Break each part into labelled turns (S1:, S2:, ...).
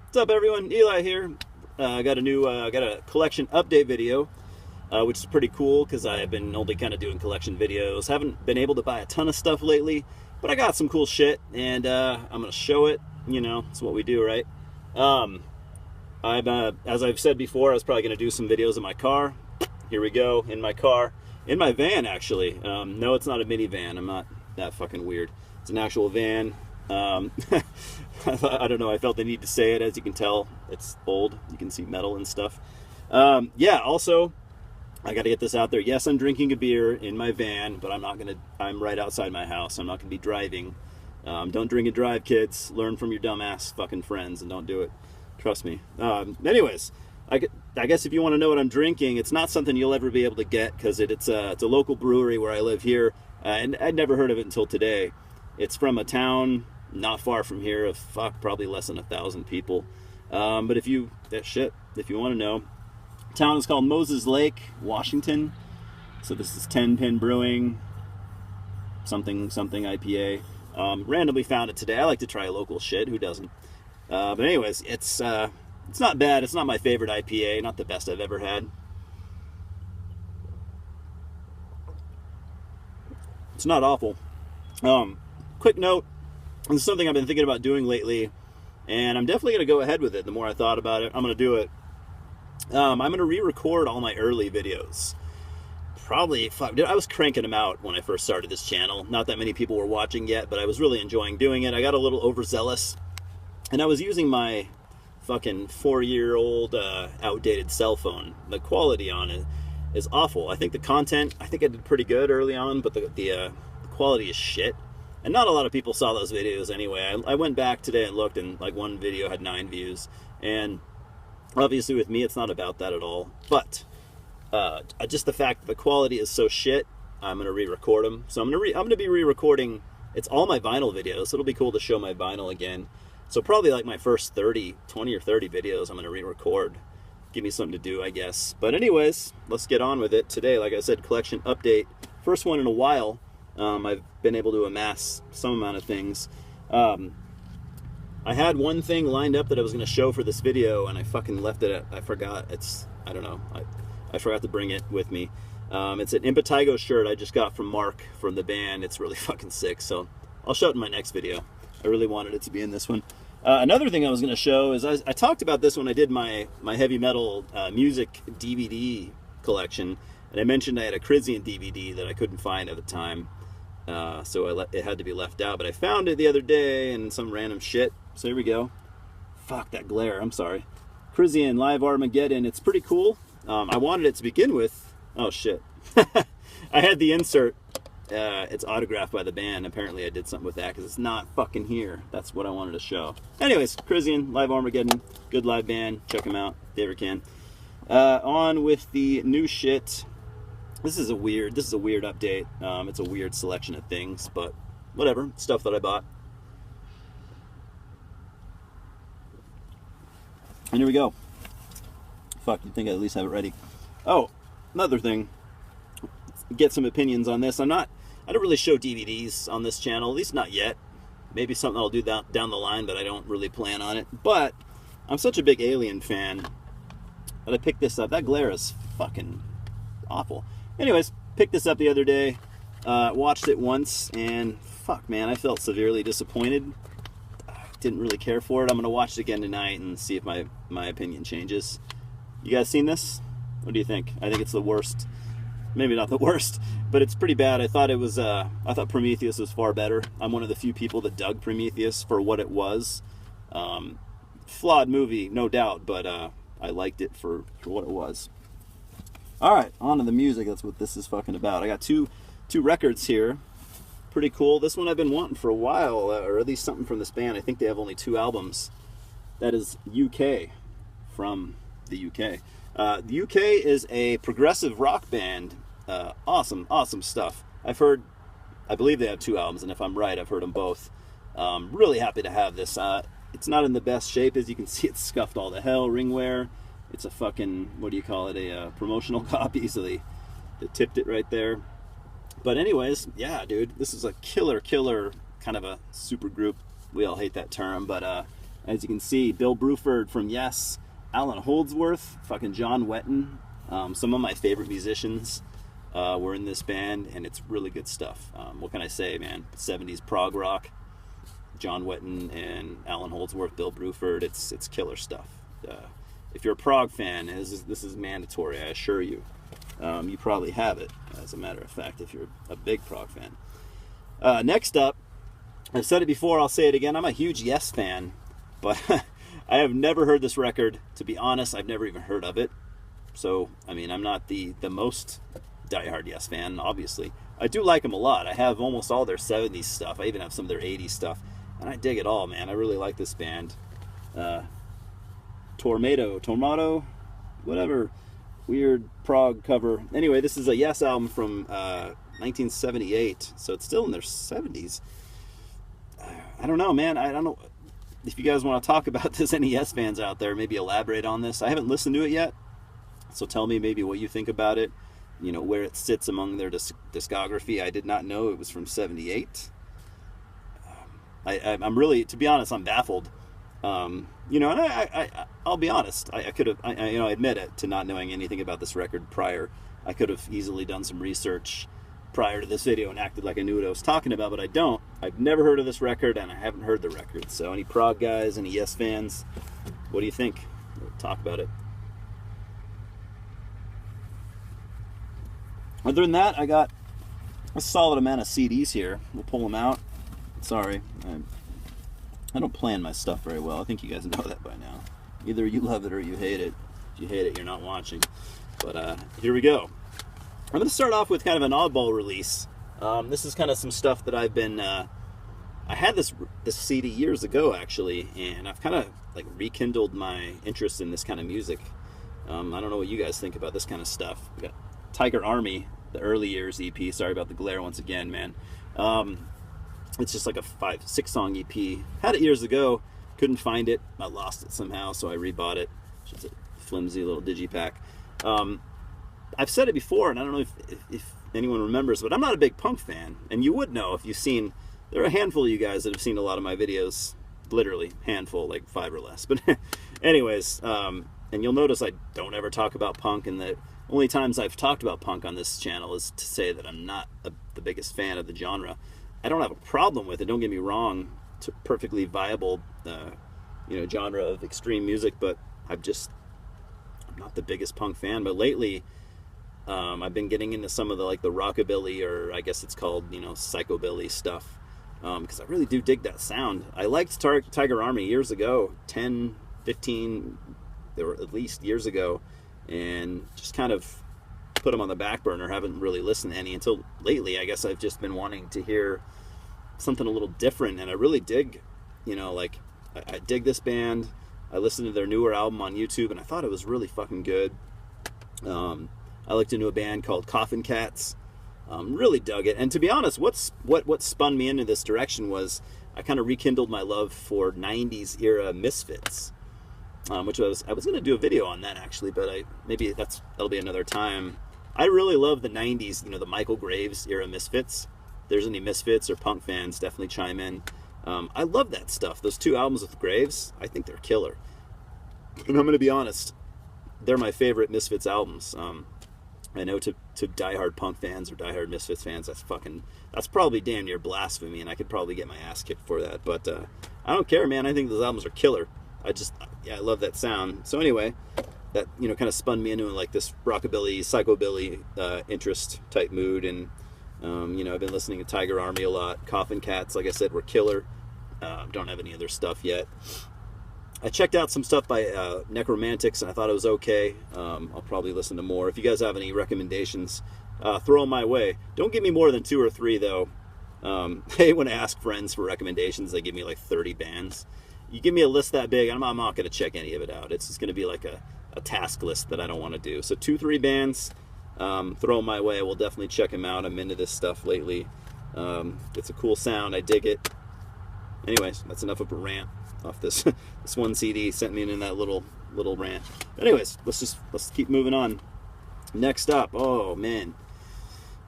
S1: What's up, everyone? Eli here. I got a collection update video, which is pretty cool because I've been only kind of doing collection videos. Haven't been able to buy a ton of stuff lately, but I got some cool shit, and I'm gonna show it. You know, it's what we do, right? As I've said before, I was probably gonna do some videos in my car. Here we go, in my car, in my van, actually. No, it's not a minivan. I'm not that fucking weird. It's an actual van. I don't know, I felt the need to say it. As you can tell, it's old. You can see metal and stuff. Yeah, also, I got to get this out there. Yes, I'm drinking a beer in my van, but I'm right outside my house. I'm not going to be driving. Don't drink and drive, kids. Learn from your dumbass fucking friends and don't do it. Trust me. Anyways, I guess if you want to know what I'm drinking, it's not something you'll ever be able to get because it's a local brewery where I live here, and I'd never heard of it until today. It's from a town not far from here of probably less than 1,000 people. But if you want to know, the town is called Moses Lake, Washington. So this is 10 Pin Brewing, something IPA. Randomly found it today. I like to try local shit. Who doesn't? But anyways, it's not bad. It's not my favorite IPA. Not the best I've ever had. It's not awful. Quick note. This is something I've been thinking about doing lately, and I'm definitely going to go ahead with it. The more I thought about it, I'm going to do it. I'm going to re-record all my early videos. Probably, dude, I was cranking them out when I first started this channel. Not that many people were watching yet, but I was really enjoying doing it. I got a little overzealous, and I was using my fucking 4-year-old outdated cell phone. The quality on it is awful. I think the content, I did pretty good early on, but the quality is shit. And not a lot of people saw those videos anyway. I went back today and looked, and like one video had 9 views. And obviously with me, it's not about that at all. But just the fact that the quality is so shit, I'm going to re-record them. So I'm going to be re-recording. It's all my vinyl videos. So it'll be cool to show my vinyl again. So probably like my first 20 or 30 videos I'm going to re-record. Give me something to do, I guess. But anyways, let's get on with it. Today, like I said, collection update. First one in a while. I've been able to amass some amount of things. I had one thing lined up that I was going to show for this video, and I fucking left it. I forgot. I don't know. I forgot to bring it with me. It's an Impetigo shirt I just got from Mark from the band. It's really fucking sick, so I'll show it in my next video. I really wanted it to be in this one. Another thing I was going to show is I talked about this when I did my heavy metal music DVD collection, and I mentioned I had a Crisian DVD that I couldn't find at the time. So it had to be left out, but I found it the other day and some random shit. So here we go. Fuck that glare, I'm sorry. Crisian Live Armageddon, it's pretty cool. I wanted it to begin with. Oh shit. I had the insert. It's autographed by the band. Apparently I did something with that because it's not fucking here. That's what I wanted to show. Anyways, Crisian Live Armageddon, good live band. Check them out if you ever can. On with the new shit. This is a weird update. It's a weird selection of things, but whatever. Stuff that I bought. And here we go. Fuck, you'd think I'd at least have it ready. Oh, another thing. Get some opinions on this. I don't really show DVDs on this channel, at least not yet. Maybe something I'll do down the line, but I don't really plan on it. But I'm such a big Alien fan that I picked this up. That glare is fucking awful. Anyways, picked this up the other day, watched it once, and fuck, man, I felt severely disappointed. Didn't really care for it. I'm going to watch it again tonight and see if my opinion changes. You guys seen this? What do you think? I think it's the worst. Maybe not the worst, but it's pretty bad. I thought Prometheus was far better. I'm one of the few people that dug Prometheus for what it was. Flawed movie, no doubt, but I liked it for what it was. Alright, on to the music. That's what this is fucking about. I got two records here. Pretty cool. This one I've been wanting for a while, or at least something from this band. I think they have only 2 albums. That is UK, from the UK. The UK is a progressive rock band. Awesome stuff. I believe they have 2 albums, and if I'm right, I've heard them both. Really happy to have this. It's not in the best shape. As you can see, it's scuffed all to hell, ring wear. It's a fucking, what do you call it, a promotional copy, so they tipped it right there. But anyways, yeah, dude, this is a killer kind of a super group. We all hate that term, but I As you can see, Bill Bruford from Yes, Alan Holdsworth, fucking John Wetton. Some of my favorite musicians were in this band, and it's really good stuff. What can I say, man? 70s prog rock, John Wetton and Alan Holdsworth, Bill Bruford. It's killer stuff. If you're a prog fan, this is mandatory, I assure you. You probably have it, as a matter of fact, if you're a big prog fan. Next up, I've said it before, I'll say it again, I'm a huge Yes fan, but I have never heard this record. To be honest, I've never even heard of it. So, I mean, I'm not the most diehard Yes fan, obviously. I do like them a lot. I have almost all their 70s stuff. I even have some of their 80s stuff. And I dig it all, man. I really like this band. Tormato, whatever. Weird prog cover. Anyway, this is a Yes album from 1978. So it's still in their 70s. I don't know, man. I don't know if you guys want to talk about this. Any Yes fans out there, maybe elaborate on this. I haven't listened to it yet. So tell me maybe what you think about it. You know, where it sits among their discography. I did not know it was from 78. I'm really, to be honest, I'm baffled. You know, and I'll be honest. I could have, you know, I admit it to not knowing anything about this record prior. I could have easily done some research prior to this video and acted like I knew what I was talking about, but I don't. I've never heard of this record, and I haven't heard the record. So any prog guys, any Yes fans, what do you think? We'll talk about it. Other than that, I got a solid amount of CDs here. We'll pull them out. Sorry, I don't plan my stuff very well. I think you guys know that by now. Either you love it or you hate it. If you hate it, you're not watching. But here we go. I'm going to start off with kind of an oddball release. This is kind of some stuff that I've been... I had this CD years ago, actually, and I've kind of like rekindled my interest in this kind of music. I don't know what you guys think about this kind of stuff. We got Tiger Army, the early years EP. Sorry about the glare once again, man. It's just like a 5-6 song EP. Had it years ago, couldn't find it. I lost it somehow, so I rebought it. It's just a flimsy little digipack. I've said it before, and I don't know if anyone remembers, but I'm not a big punk fan. And you would know if you've seen, there are a handful of you guys that have seen a lot of my videos, literally, handful, like 5 or less. But anyways, and you'll notice I don't ever talk about punk, and the only times I've talked about punk on this channel is to say that I'm not the biggest fan of the genre. I don't have a problem with it, don't get me wrong. It's a perfectly viable, you know, genre of extreme music, but I'm not the biggest punk fan. But lately, I've been getting into some of the rockabilly, or I guess it's called, you know, psychobilly stuff, because I really do dig that sound. I liked Tiger Army years ago, 10, 15, they were at least years ago, and just kind of put them on the back burner. Haven't really listened to any until lately. I guess I've just been wanting to hear something a little different, and I really dig, you know, like I dig this band. I listened to their newer album on YouTube, and I thought it was really fucking good. I looked into a band called Coffin Cats. Really dug it. And to be honest, what spun me into this direction was I kind of rekindled my love for 90s era Misfits, which I was going to do a video on that actually, but maybe that'll be another time. I really love the 90s, you know, the Michael Graves era Misfits. If there's any Misfits or punk fans, definitely chime in. I love that stuff. Those 2 albums with Graves, I think they're killer. And I'm going to be honest, they're my favorite Misfits albums. I know to diehard punk fans or diehard Misfits fans, that's probably damn near blasphemy, and I could probably get my ass kicked for that. But I don't care, man. I think those albums are killer. I love that sound. So anyway, that, you know, kind of spun me into like this rockabilly, psychobilly interest type mood, and you know, I've been listening to Tiger Army a lot. Coffin Cats, like I said, were killer. Don't have any other stuff yet. I checked out some stuff by Necromantics, and I thought it was okay. I'll probably listen to more. If you guys have any recommendations, throw them my way. Don't give me more than 2 or 3, though. Hey, when I ask friends for recommendations, they give me like 30 bands. You give me a list that big, I'm not going to check any of it out. It's just going to be like a task list that I don't want to do. So 2-3 bands, throw them my way. We'll definitely check them out. I'm into this stuff lately. It's a cool sound. I dig it. Anyways, that's enough of a rant off this one CD. Sent me in that little rant. Anyways, let's keep moving on. Next up, oh man,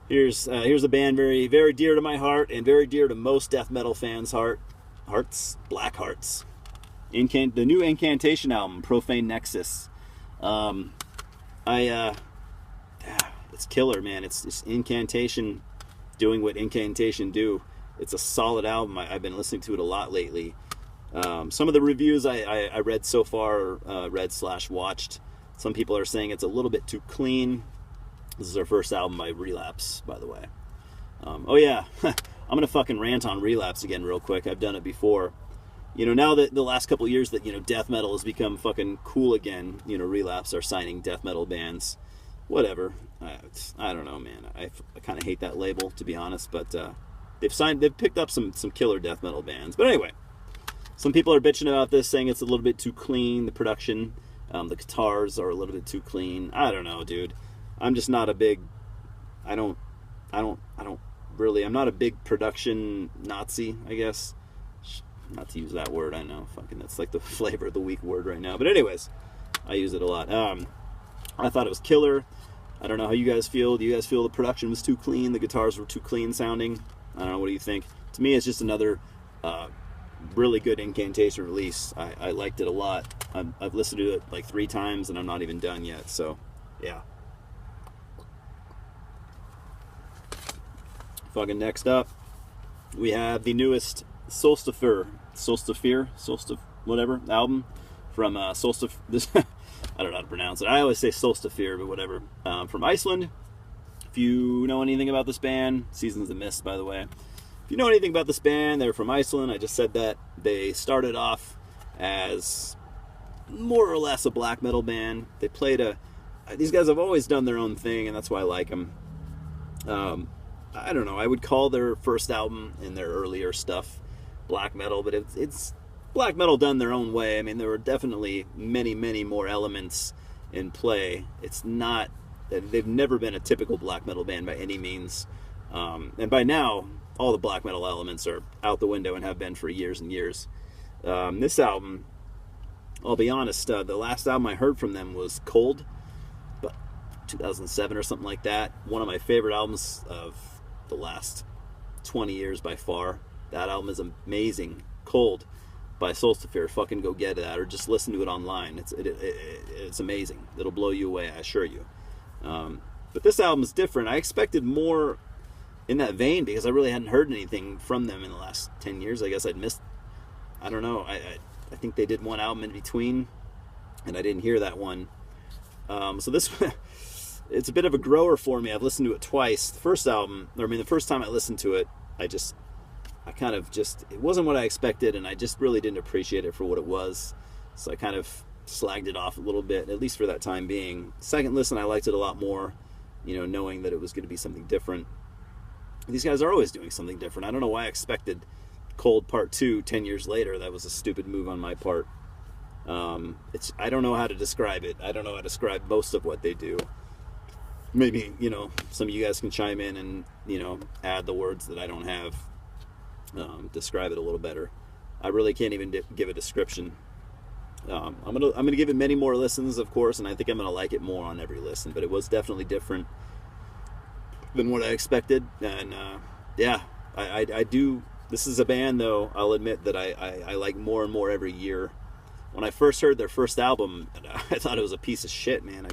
S1: here's a band very, very dear to my heart and very dear to most death metal fans' hearts. Black Hearts. The new Incantation album, Profane Nexus. It's killer, man. It's just Incantation doing what Incantation do. It's a solid album. I've been listening to it a lot lately. Some of the reviews I read so far, read/watched, some people are saying it's a little bit too clean. This is our first album by Relapse, by the way. Oh yeah, I'm gonna fucking rant on Relapse again real quick. I've done it before. You know, now that the last couple of years that, you know, death metal has become fucking cool again, you know, Relapse are signing death metal bands. Whatever. I don't know, man. I kind of hate that label, to be honest, but they've picked up some killer death metal bands. But anyway, some people are bitching about this, saying it's a little bit too clean, the production, the guitars are a little bit too clean. I don't know, dude. I'm just not a big, I'm not a big production Nazi, I guess. Not to use that word, I know. Fucking, that's like the flavor of the week word right now. But anyways, I use it a lot. I thought it was killer. I don't know how you guys feel. Do you guys feel the production was too clean? The guitars were too clean sounding? I don't know. What do you think? To me, it's just another really good Incantation release. I liked it a lot. I've listened to it like 3 times, and I'm not even done yet. So, yeah. Fucking next up, we have the newest Solstafir, whatever, album from Solstafir. I don't know how to pronounce it. I always say Solstafir, but whatever. From Iceland. If you know anything about this band, Seasons of Mist, by the way. If you know anything about this band, they're from Iceland. I just said that. They started off as more or less a black metal band. They played these guys have always done their own thing, and that's why I like them. I don't know. I would call their first album and their earlier stuff black metal, but it's black metal done their own way. I mean, there were definitely many, many more elements in play. It's not, they've never been a typical black metal band by any means. And by now, all the black metal elements are out the window and have been for years and years. This album, I'll be honest, the last album I heard from them was Cold, but 2007 or something like that. One of my favorite albums of the last 20 years by far. That album is amazing. Cold by Solstafir. Fucking go get that, or just listen to it online. It's amazing. It'll blow you away, I assure you. But this album is different. I expected more in that vein because I really hadn't heard anything from them in the last 10 years. I guess I'd missed, I don't know. I think they did one album in between, and I didn't hear that one. So this, it's a bit of a grower for me. I've listened to it twice. The first time I listened to it, it wasn't what I expected, and I just really didn't appreciate it for what it was. So I kind of slagged it off a little bit, at least for that time being. Second listen, I liked it a lot more, you know, knowing that it was going to be something different. These guys are always doing something different. I don't know why I expected Cold Part 2 10 years later. That was a stupid move on my part. I don't know how to describe it. I don't know how to describe most of what they do. Maybe, you know, some of you guys can chime in and, you know, add the words that I don't have. Describe it a little better. I really can't even give a description. I'm gonna give it many more listens, of course, and I think I'm gonna like it more on every listen. But it was definitely different than what I expected, and yeah, I do. This is a band, though, I'll admit that I like more and more every year. When I first heard their first album, I thought it was a piece of shit, man.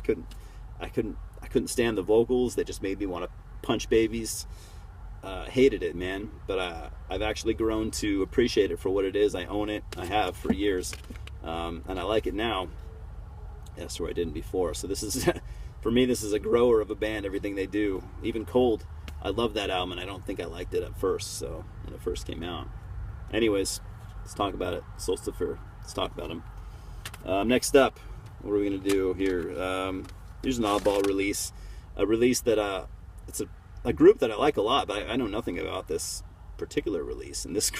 S1: I couldn't stand the vocals. They just made me want to punch babies. Hated it, man. But I've actually grown to appreciate it for what it is. I own it. I have for years, and I like it now. That's where I didn't before. So this is, for me, this is a grower of a band. Everything they do, even Cold. I love that album, and I don't think I liked it at first. So when it first came out. Anyways, let's talk about it. Solstafir. Let's talk about them. Next up, what are we gonna do here? Here's an oddball release. A release that it's a group that I like a lot, but I know nothing about this particular release. And this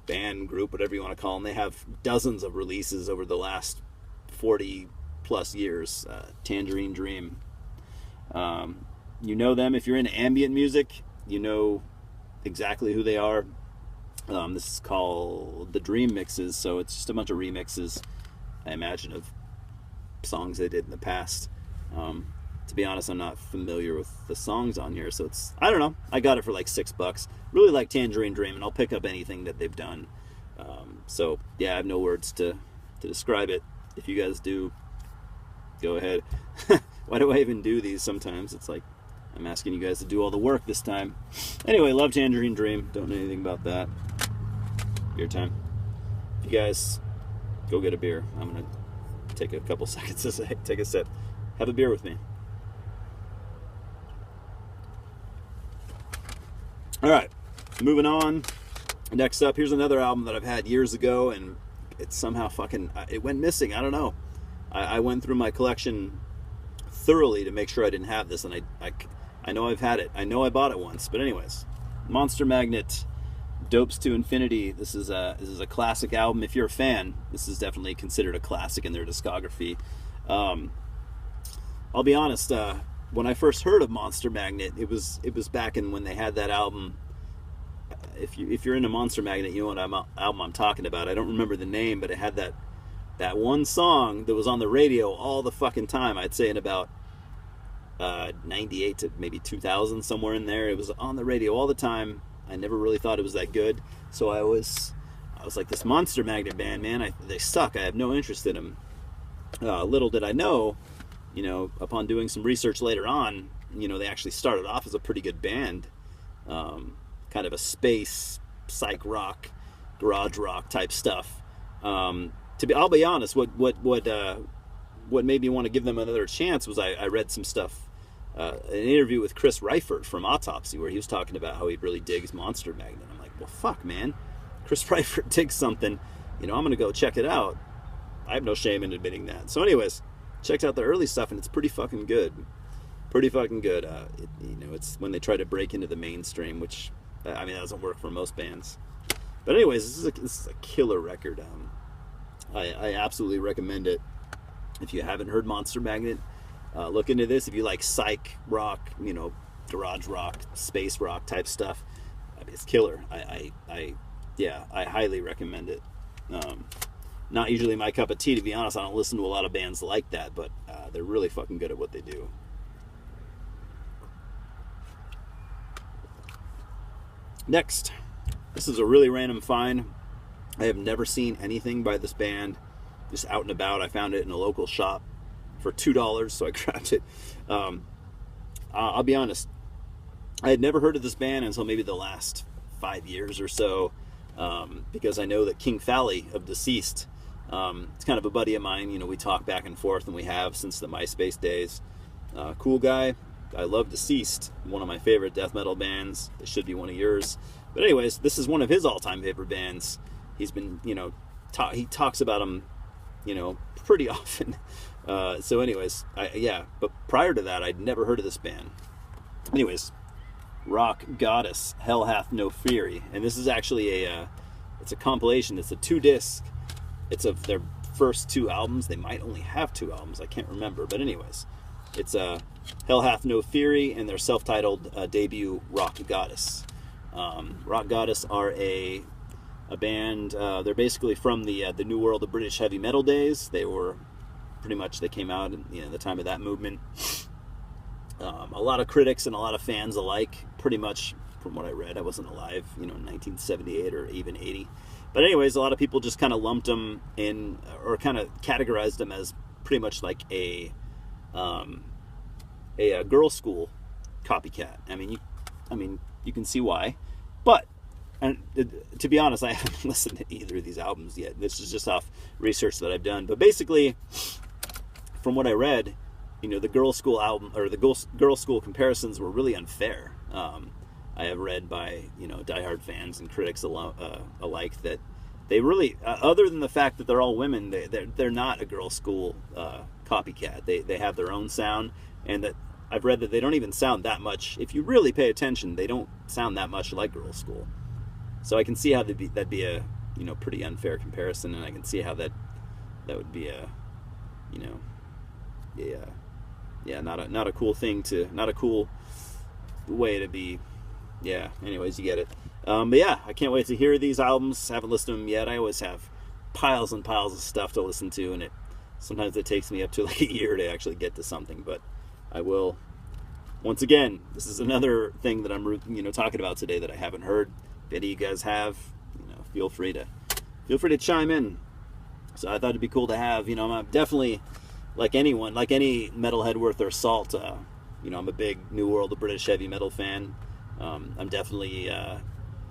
S1: band group, whatever you want to call them, they have dozens of releases over the last 40 plus years. Tangerine Dream. You know them. If you're into ambient music, you know exactly who they are. This is called the Dream Mixes, so it's just a bunch of remixes, I imagine, of songs they did in the past. To be honest, I'm not familiar with the songs on here, so I don't know. I got it for like $6. Really like Tangerine Dream, and I'll pick up anything that they've done. So yeah, I have no words to describe it. If you guys do, go ahead. Why do I even do these sometimes? It's like I'm asking you guys to do all the work this time. Anyway, love Tangerine Dream. Don't know anything about that. Beer time. If you guys go get a beer, I'm going to take a couple seconds to take a sip. Have a beer with me. All right, moving on. Next up, here's another album that I've had years ago, and it's somehow it went missing. I don't know. I went through my collection thoroughly to make sure I didn't have this, and I know I've had it. I know I bought it once, but anyways, Monster Magnet, Dopes to Infinity. This is a classic album. If you're a fan, this is definitely considered a classic in their discography. I'll be honest. When I first heard of Monster Magnet, it was back in when they had that album. If you're into Monster Magnet, you know what album I'm talking about. I don't remember the name, but it had that one song that was on the radio all the fucking time. I'd say in about 98 to maybe 2000, somewhere in there. It was on the radio all the time. I never really thought it was that good. So I was like, this Monster Magnet band, man, they suck. I have no interest in them. Little did I know, upon doing some research later on, they actually started off as a pretty good band. Kind of a space, psych rock, garage rock type stuff. I'll be honest, what made me want to give them another chance was I read some stuff, an interview with Chris Reifert from Autopsy, where he was talking about how he really digs Monster Magnet. I'm like, well, fuck, man. Chris Reifert digs something. I'm going to go check it out. I have no shame in admitting that. So anyways, checked out the early stuff, and it's pretty fucking good. It's when they try to break into the mainstream, which, that doesn't work for most bands. But anyways, this is a killer record. I absolutely recommend it. If you haven't heard Monster Magnet, look into this. If you like psych rock, garage rock, space rock type stuff, it's killer. I highly recommend it. Not usually my cup of tea, to be honest. I don't listen to a lot of bands like that, but they're really fucking good at what they do. Next, this is a really random find. I have never seen anything by this band just out and about. I found it in a local shop for $2, so I grabbed it. I'll be honest, I had never heard of this band until maybe the last 5 years or so, because I know that King Fally of Deceased, it's kind of a buddy of mine. We talk back and forth, and we have since the MySpace days. Cool guy. I love Deceased, one of my favorite death metal bands. It should be one of yours. But anyways, this is one of his all-time favorite bands. He's been, he talks about them, pretty often. So anyways, but prior to that, I'd never heard of this band. Anyways, Rock Goddess, Hell Hath No Fury. And this is actually it's a compilation. It's a 2-disc. It's of their first 2 albums. They might only have 2 albums. I can't remember. But anyways, it's Hell Hath No Fury and their self-titled debut, Rock Goddess. Rock Goddess are a band. They're basically from the New World of British heavy metal days. They were they came out in the time of that movement. A lot of critics and a lot of fans alike, pretty much from what I read. I wasn't alive, in 1978 or even 80. But anyways, a lot of people just kind of lumped them in, or kind of categorized them as pretty much like a girls' school copycat. You can see why. But to be honest, I haven't listened to either of these albums yet. This is just off research that I've done. But basically, from what I read, the girls' school album, or the girls' school comparisons were really unfair. I have read by diehard fans and critics alike that they really, other than the fact that they're all women, they're not a girls' school copycat. They have their own sound, and that I've read that they don't even sound that much. If you really pay attention, they don't sound that much like girls' school. So I can see how that'd be a pretty unfair comparison, and I can see how that would be not a cool thing not a cool way to be. Yeah, anyways, you get it. But yeah, I can't wait to hear these albums. Haven't listened to them yet. I always have piles and piles of stuff to listen to, and sometimes it takes me up to like a year to actually get to something, but I will. Once again, this is another thing that I'm talking about today that I haven't heard. If any of you guys have, feel free to feel free to chime in. So I thought it'd be cool to have, you know, I'm definitely, like anyone, like any metalhead worth their salt, you know, I'm a big New World of British heavy metal fan. I'm definitely,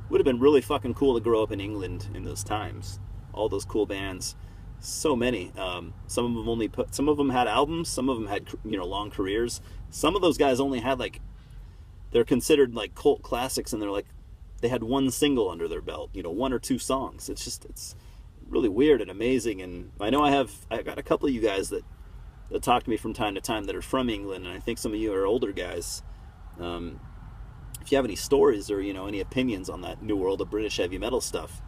S1: would have been really fucking cool to grow up in England in those times. All those cool bands, so many. Some of them had albums, some of them had, you know, long careers. Some of those guys only had like, they're considered like cult classics, and they had one single under their belt, you know, 1 or 2 songs. It's really weird and amazing. And I know I got a couple of you guys that talk to me from time to time that are from England, and I think some of you are older guys. If you have any stories or, you know, any opinions on that New World of British heavy metal stuff,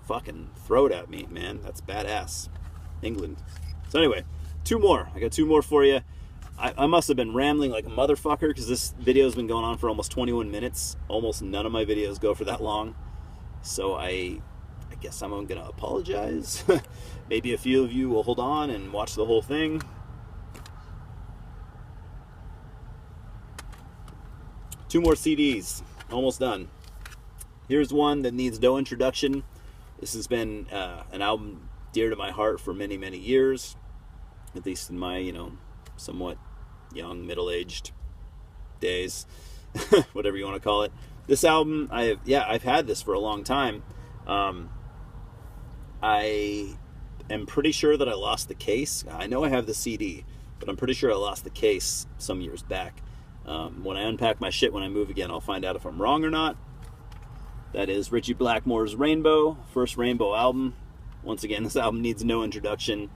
S1: fucking throw it at me, man. That's badass. England. So anyway, 2 more. I got 2 more for you. I must have been rambling like a motherfucker, because this video has been going on for almost 21 minutes. Almost none of my videos go for that long. So I guess I'm going to apologize. Maybe a few of you will hold on and watch the whole thing. 2 more CDs. Almost done. Here's one that needs no introduction. This has been an album dear to my heart for many, many years. At least in my, you know, somewhat young, middle-aged days. Whatever you want to call it. This album, I've had this for a long time. I am pretty sure that I lost the case. I know I have the CD, but I'm pretty sure I lost the case some years back. When I unpack my shit when I move again, I'll find out if I'm wrong or not. That is Ritchie Blackmore's Rainbow, first Rainbow album. Once again, this album needs no introduction.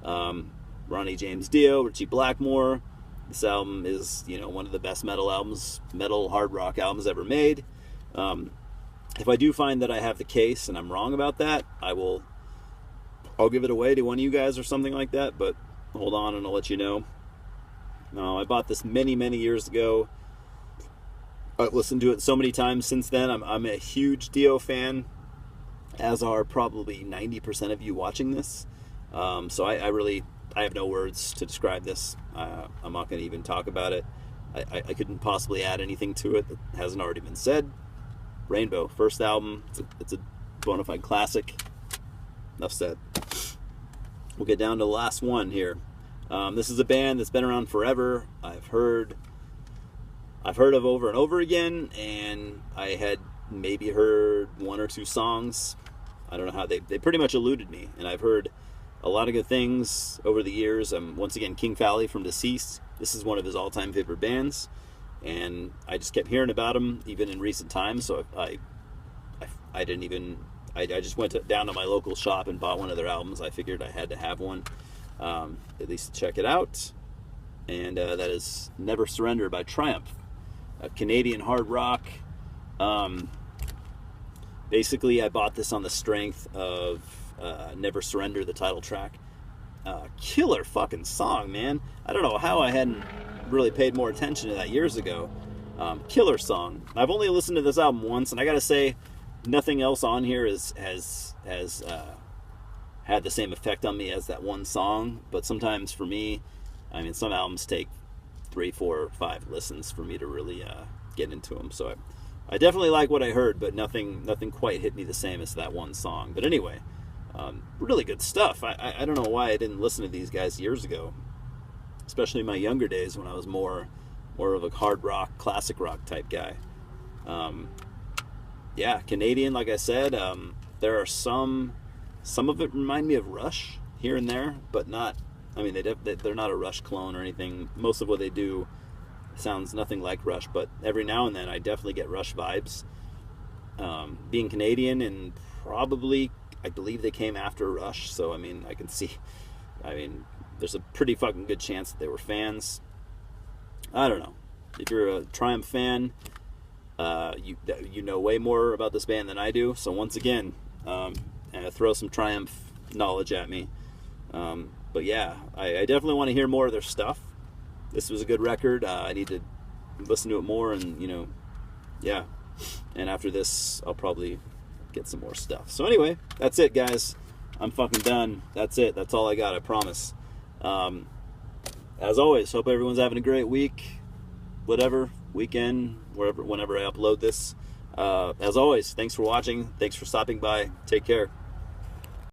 S1: Ronnie James Dio, Ritchie Blackmore. This album is, you know, one of the best metal hard rock albums ever made. If I do find that I have the case and I'm wrong about that, I'll give it away to one of you guys or something like that, but hold on and I'll let you know. I bought this many, many years ago. I've listened to it so many times since then. I'm a huge Dio fan, as are probably 90% of you watching this. So I have no words to describe this. I'm not going to even talk about it. I couldn't possibly add anything to it that hasn't already been said. Rainbow, first album. It's a bona fide classic. Enough said. We'll get down to the last one here. This is a band that's been around forever. I've heard of over and over again, and I had maybe heard 1 or 2 songs. I don't know how they pretty much eluded me, and I've heard a lot of good things over the years. Once again, King Fowley from Deceased. This is one of his all-time favorite bands, and I just kept hearing about him even in recent times. So I just went down to my local shop and bought one of their albums. I figured I had to have one, at least to check it out. And that is Never Surrender by Triumph, a Canadian hard rock. Basically, I bought this on the strength of Never Surrender, the title track. Killer fucking song, man. I don't know how I hadn't really paid more attention to that years ago. Killer song. I've only listened to this album once, and I gotta say, nothing else on here has had the same effect on me as that one song. But sometimes for me, I mean, some albums take 3, 4, 5 listens for me to really get into them. So I definitely like what I heard, but nothing quite hit me the same as that one song. But anyway, really good stuff. I don't know why I didn't listen to these guys years ago, especially in my younger days when I was more of a hard rock, classic rock type guy. Yeah, Canadian, like I said. There are some of it remind me of Rush here and there, but not. I mean, they're not a Rush clone or anything. Most of what they do sounds nothing like Rush, but every now and then I definitely get Rush vibes. Being Canadian, and probably, I believe they came after Rush, so I mean, I can see. I mean, there's a pretty fucking good chance that they were fans. I don't know. If you're a Triumph fan, you know way more about this band than I do. So once again, throw some Triumph knowledge at me. But yeah, I definitely want to hear more of their stuff. This was a good record. I need to listen to it more, and yeah. And after this, I'll probably get some more stuff. So anyway, that's it, guys. I'm fucking done. That's it. That's all I got, I promise. As always, hope everyone's having a great week, whatever, weekend, whenever I upload this. As always, thanks for watching. Thanks for stopping by. Take care.